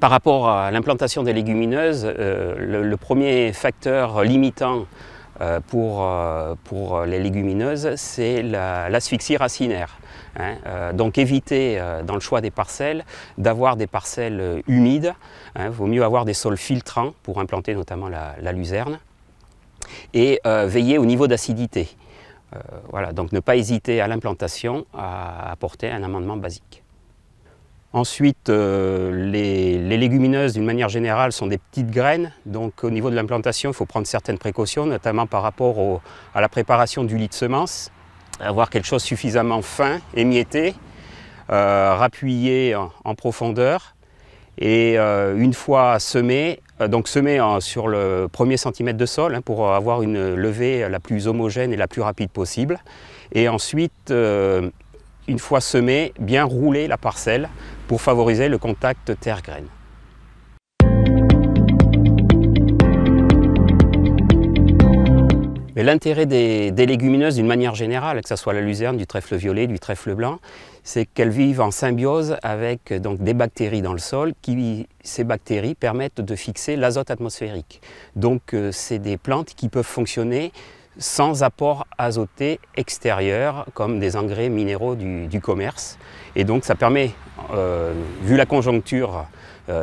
Par rapport à l'implantation des légumineuses, le premier facteur limitant pour les légumineuses, c'est l'asphyxie racinaire. Donc éviter dans le choix des parcelles d'avoir des parcelles humides. Il vaut mieux avoir des sols filtrants pour implanter notamment la luzerne. Et veiller au niveau d'acidité. Voilà, donc ne pas hésiter à l'implantation à apporter un amendement basique. Ensuite, les légumineuses, d'une manière générale, sont des petites graines. Donc au niveau de l'implantation, il faut prendre certaines précautions, notamment par rapport à la préparation du lit de semence. Avoir quelque chose suffisamment fin, émietté, rappuyé en profondeur. Et une fois semé, donc semer sur le premier centimètre de sol pour avoir une levée la plus homogène et la plus rapide possible. Et ensuite, une fois semé, bien rouler la parcelle pour favoriser le contact terre-graine. L'intérêt des légumineuses d'une manière générale, que ce soit la luzerne, du trèfle violet, du trèfle blanc, c'est qu'elles vivent en symbiose avec donc, des bactéries dans le sol. Ces bactéries permettent de fixer l'azote atmosphérique. Donc c'est des plantes qui peuvent fonctionner sans apport azoté extérieur, comme des engrais minéraux du commerce. Et donc ça permet, vu la conjoncture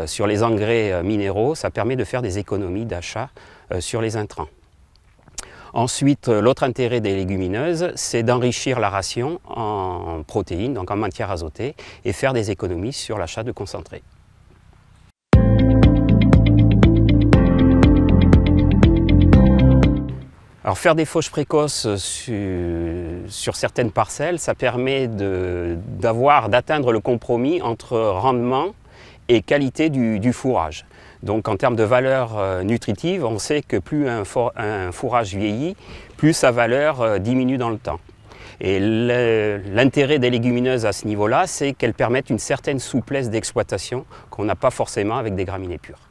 sur les engrais minéraux, ça permet de faire des économies d'achat sur les intrants. Ensuite, l'autre intérêt des légumineuses, c'est d'enrichir la ration en protéines, donc en matière azotée, et faire des économies sur l'achat de concentrés. Alors faire des fauches précoces sur certaines parcelles, ça permet d'atteindre le compromis entre rendement et qualité du fourrage. Donc en termes de valeur nutritive, on sait que plus un fourrage vieillit, plus sa valeur diminue dans le temps. Et l'intérêt des légumineuses à ce niveau-là, c'est qu'elles permettent une certaine souplesse d'exploitation qu'on n'a pas forcément avec des graminées pures.